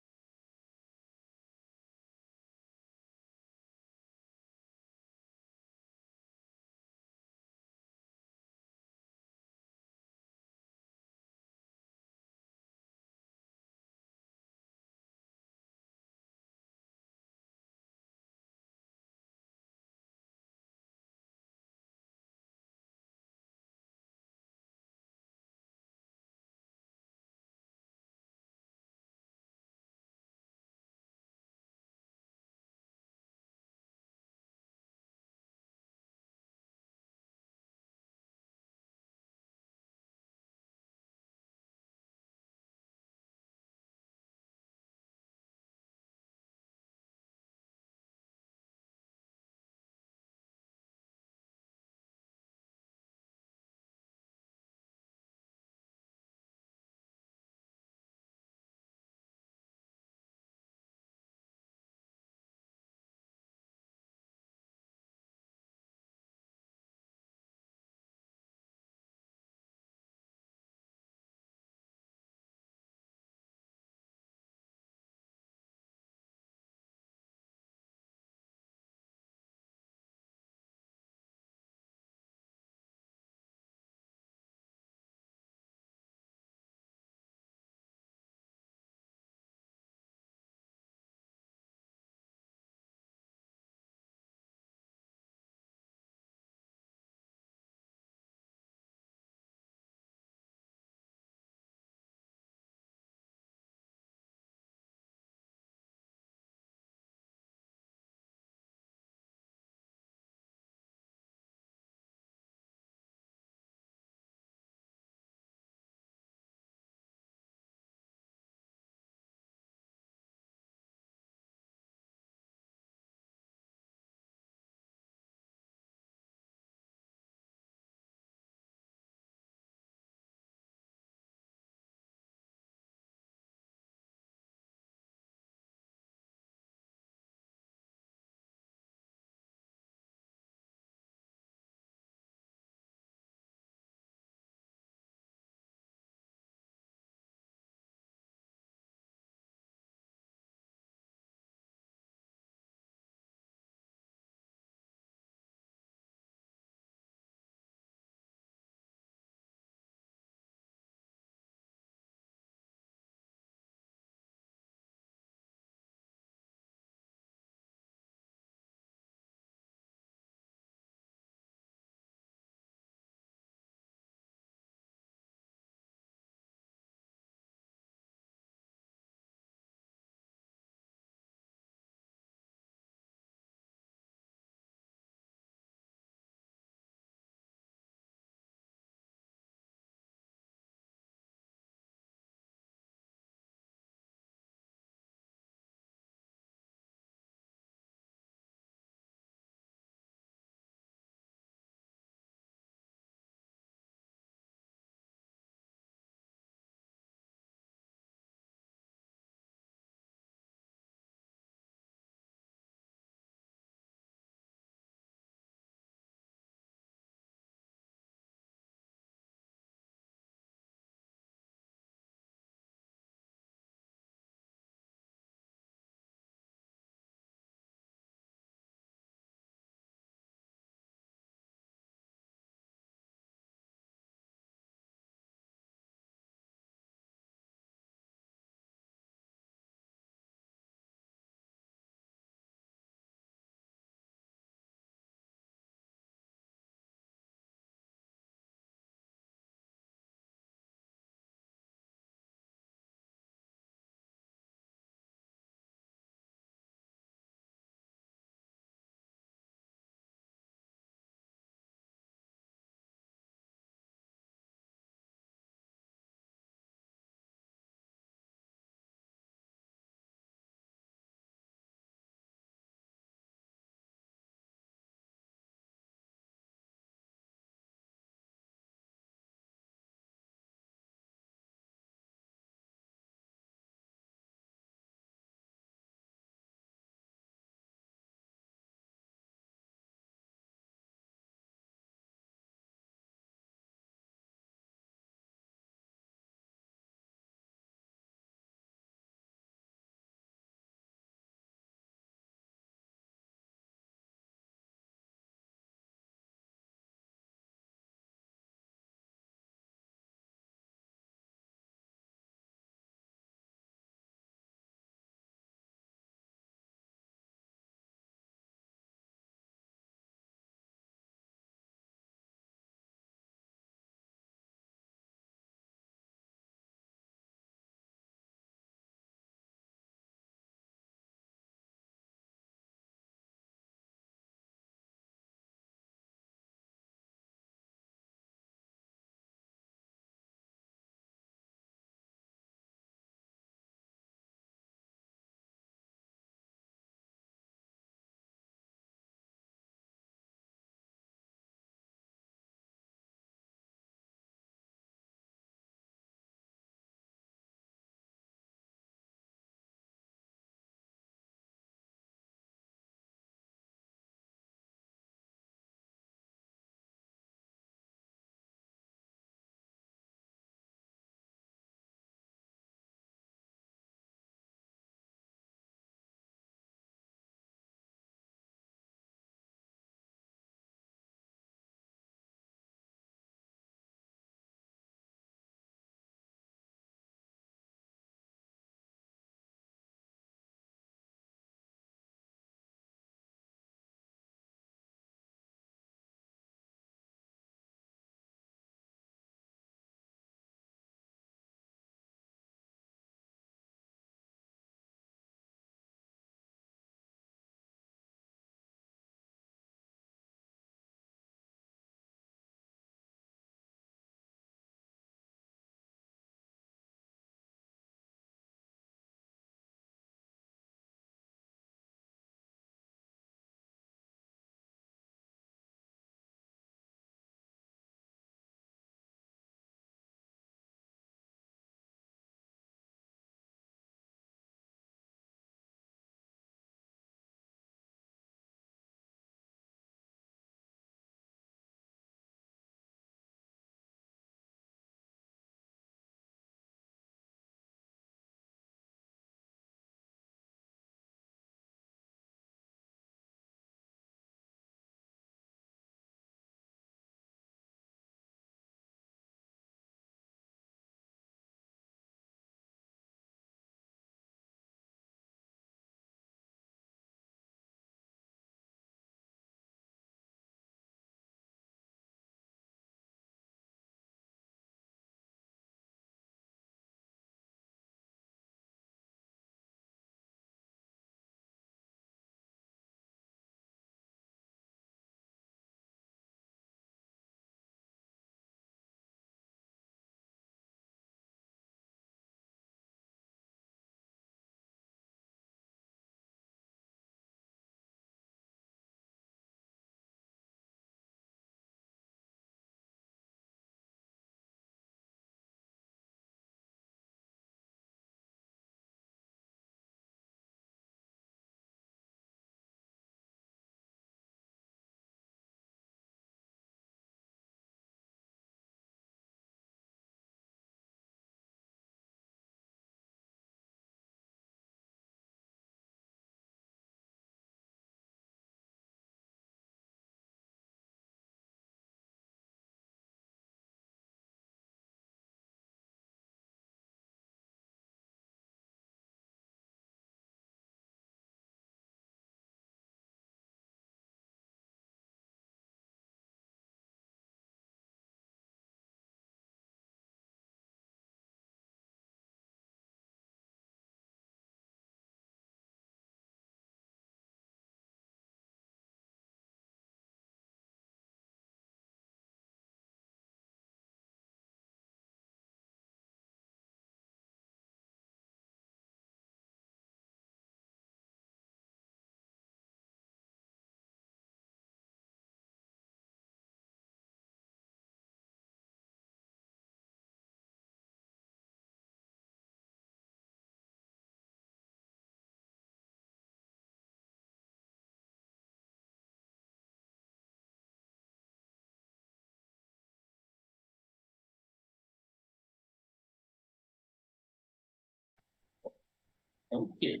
F: Okay.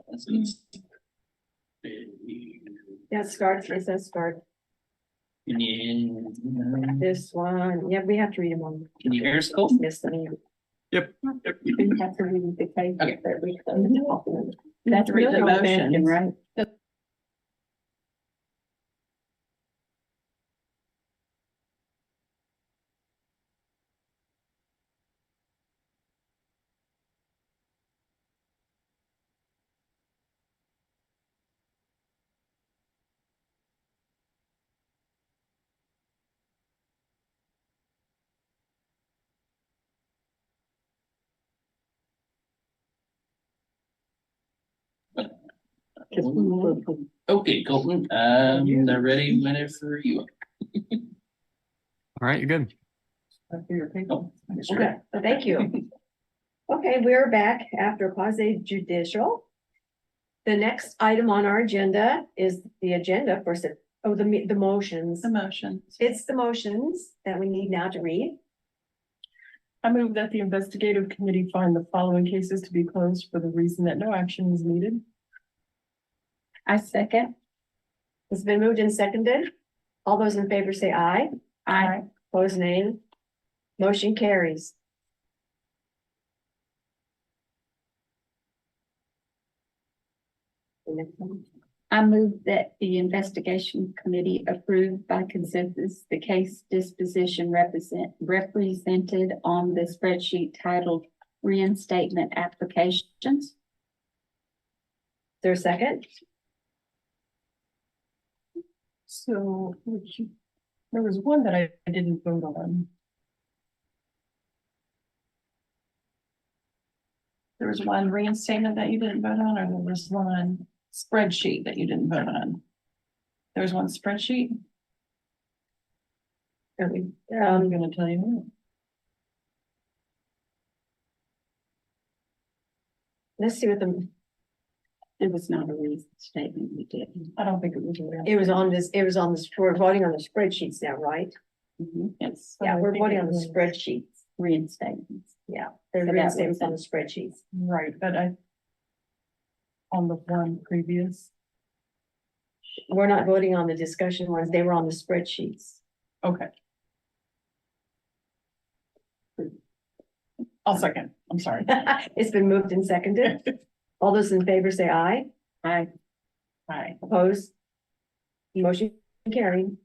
F: That's it.
B: Yeah, start, it says start.
F: Can you,
B: This one, yeah, we have to read them on.
F: can you hear us, Cole?
B: Miss them.
A: We have to read the case
F: Okay.
A: that we.
C: That's read the motions.
A: Right?
F: Okay, Colton, they're ready whenever you are.
G: All right, you're good.
D: For your paper.
F: Oh, that's
B: Okay,
F: right.
B: well, thank you. Okay, we're back after quasi judicial. The next item on our agenda is the agenda for, the motions.
C: The motions.
B: It's the motions that we need now to read.
D: I move that the investigative committee find the following cases to be closed for the reason that no action is needed.
A: I second.
B: It's been moved and seconded. All those in favor say aye.
A: I,
B: Opposed, nay. Motion carries.
A: I move that the investigation committee approve by consensus the case disposition represented on the spreadsheet titled reinstatement applications.
B: There's a second?
D: So there was one that I didn't vote on.
C: There was one reinstatement that you didn't vote on, or there was one spreadsheet that you didn't vote on? There was one spreadsheet?
D: I'm
B: Um,
D: gonna tell you now.
B: let's see what
A: It was not a reinstatement we did.
D: I don't think it was. around.
B: it was on this, we're voting on the spreadsheets now, right?
A: Yes,
B: Yeah,
D: I
B: we're
D: think
B: voting
D: it
B: on the
D: was.
B: spreadsheets.
A: reinstatements.
B: Yeah, there's
A: So that was
B: reinstatements on the spreadsheets.
D: Right, but on the one previous,
B: We're not voting on the discussion ones. They were on the spreadsheets.
D: okay. I'll second, I'm sorry.
B: It's been moved and seconded. All those in favor say aye.
A: I,
D: Aye.
B: Opposed? Motion carried.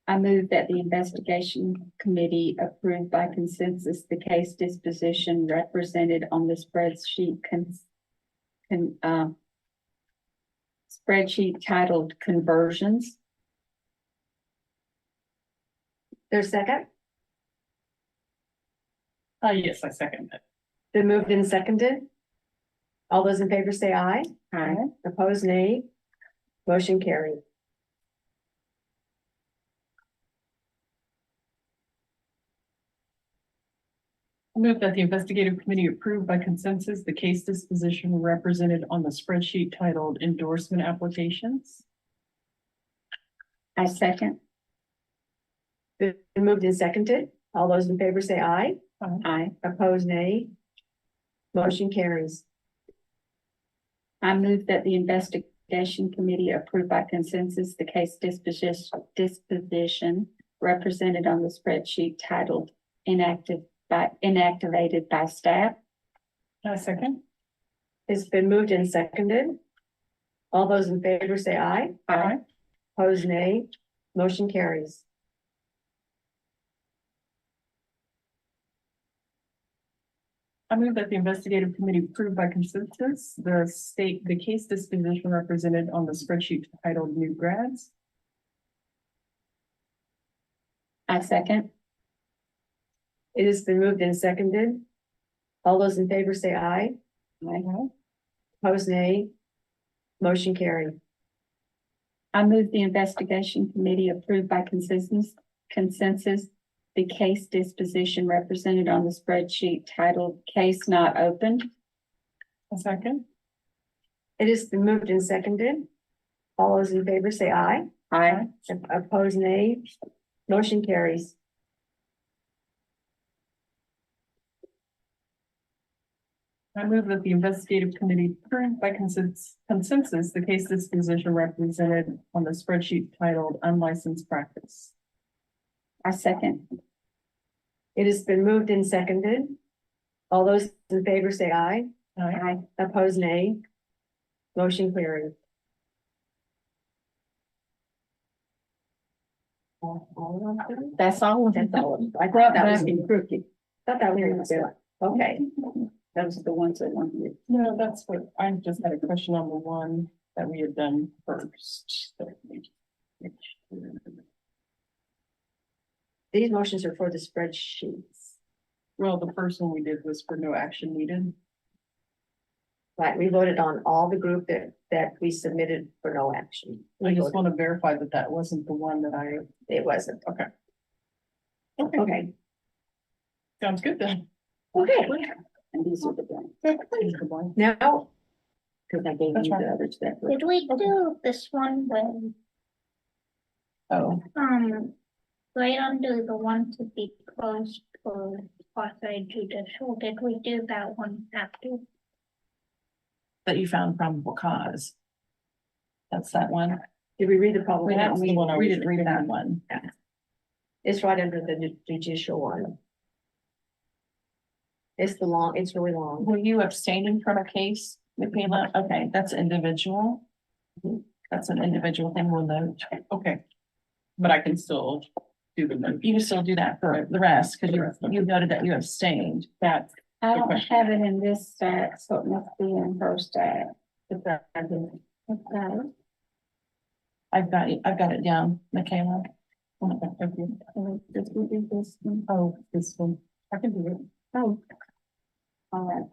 A: I move that the investigation committee approve by consensus the case disposition represented on the spreadsheet spreadsheet titled conversions.
B: There's a second?
D: Yes, I second it.
B: Been moved and seconded. All those in favor say aye.
A: Aye.
B: Opposed, nay. Motion carried.
D: I move that the investigative committee approve by consensus the case disposition represented on the spreadsheet titled endorsement applications.
A: I second.
B: Been moved and seconded. All those in favor say aye.
A: Aye.
B: Opposed, nay. Motion carries.
A: I move that the investigation committee approve by consensus the case disposition represented on the spreadsheet titled inactivated by staff.
D: Second.
B: It's been moved and seconded. All those in favor say aye.
A: Aye.
B: Opposed, nay. Motion carries.
D: I move that the investigative committee approve by consensus the case disposition represented on the spreadsheet titled new grads.
A: I second.
B: It has been moved and seconded. All those in favor say aye.
A: Aye.
B: Opposed, nay. Motion carried.
A: I move the investigation committee approve by consensus the case disposition represented on the spreadsheet titled case not opened.
D: A second.
B: It has been moved and seconded. All those in favor say aye.
A: Aye.
B: Opposed, nay. Motion carries.
D: I move that the investigative committee approve by consensus the case disposition represented on the spreadsheet titled unlicensed practice.
A: I second.
B: It has been moved and seconded. All those in favor say aye.
D: Aye.
B: Opposed, nay. Motion carried.
A: That's all of it.
B: That's all. I
D: Brought
B: thought that was
D: back-
B: in crooked. Thought that was in good. Okay.
A: Those are the ones that want you.
D: No, that's what, I just had a question on the one that we had done first.
B: These motions are for the spreadsheets.
D: Well, the first one we did was for no action needed.
B: Right, we voted on all the group that we submitted for no action.
D: I just want to verify that that wasn't the one that I,
B: It wasn't.
D: okay.
B: Okay,
D: Sounds good then.
B: okay.
A: And these are the blanks.
B: Now,
A: Because I gave
D: That's
A: you
D: right.
A: the others that were.
H: Did we do this one when,
D: Oh,
H: right under the one to be closed for quasi judicial, did we do that one after?
C: That you found probable cause. That's that one.
B: did we read the problem?
C: We didn't
D: the one I was
C: read
D: reading.
C: that one.
B: It's right under the judicial one. It's it's really long.
C: Were you abstaining from a case, Michaela? Okay, that's individual. That's an individual thing we'll note.
D: okay. But I can still do the note.
C: You can still do that for the rest, because you noted that you abstained.
D: That,
A: I don't
D: question.
A: have it in this stack, so it must be in her stack.
C: Okay.
A: Okay.
C: I've got it down, Michaela.
A: Did we do this one?
D: oh, this one, I can do it.
A: Oh. All right.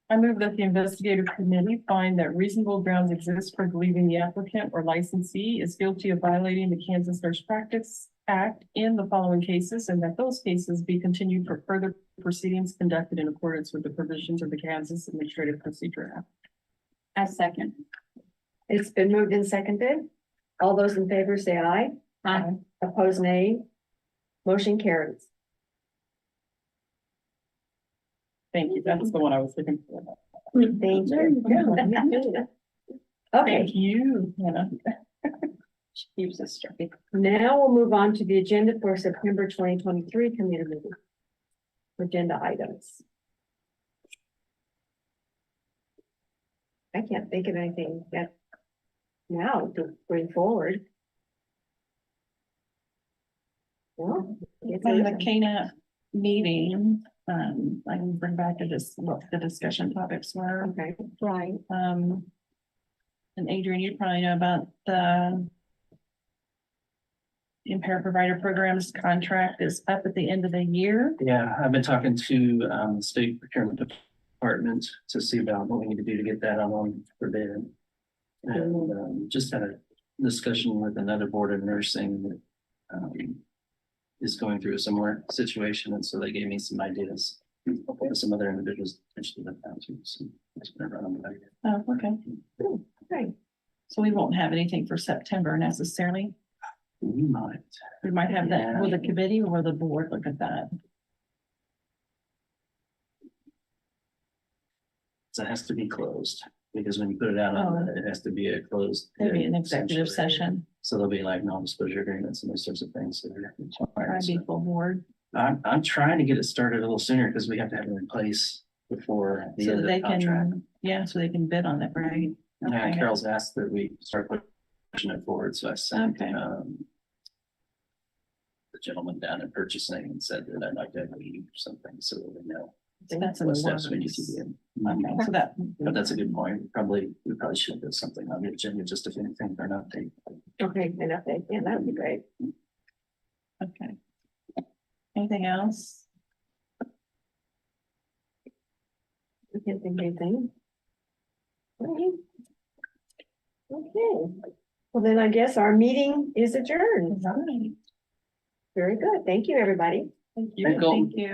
D: I move that the investigative committee find that reasonable grounds exist for believing the applicant or licensee is guilty of violating the Kansas Nurse Practice Act in the following cases, and that those cases be continued for further proceedings conducted in accordance with the provisions of the Kansas Administrative Procedure Act.
A: I second.
B: It's been moved and seconded. All those in favor say aye.
A: Aye.
B: Opposed, nay. Motion carries.
D: Thank you. That's the one I was looking for.
B: Thank
A: There
B: you.
A: you go.
B: Okay,
D: Thank you, Hannah.
A: She keeps us straight.
B: now we'll move on to the agenda for September 2023 committee meeting. Agenda items. I can't think of anything that now to bring forward. Well, it's
C: From the
B: a-
C: KNAP meeting, I can bring back what the discussion topics were.
B: Okay,
A: Right.
C: And Adrian, you probably know about the impaired provider programs contract is up at the end of the year.
F: Yeah, I've been talking to the state procurement department to see about what we need to do to get that on for bid. And just had a discussion with another board of nursing that is going through a similar situation, and so they gave me some ideas. With some other individuals potentially that found too. So it's gonna run on that.
C: Oh, okay.
B: okay.
C: So we won't have anything for September necessarily.
F: We might.
C: We might have that,
F: Yeah.
C: will the committee or the board look at that?
F: So it has to be closed, because when you put it out, on it has to be a closed.
C: Maybe an
F: bid,
C: executive
F: essentially.
C: session,
F: So there'll be like non-disclosure agreements and those sorts of things. that are required.
C: probably be full board,
F: I'm trying to get it started a little sooner because we have to have it in place before the
C: so
F: end
C: that
F: of
C: they
F: the contract.
C: can, yeah, so they can bid on it, right?
F: Yeah,
C: Okay.
F: Carol's asked that we start pushing it forward, so I sent,
C: Okay.
F: the gentleman down in purchasing and said that I'd like to have a meeting or something, so that we know
C: So that's in
F: what
C: the
F: steps we need to
C: works.
F: do.
C: Okay, so that,
F: But that's a good point. We probably should do something on the agenda, just if anything, or an update.
B: Okay, an update, yeah, that would be great.
C: okay. Anything else?
B: I can't think of anything. Okay. Okay, well then I guess our meeting is adjourned.
C: All right.
B: Very good, thank you, everybody.
C: Thank
F: Thank you.
C: Thank you.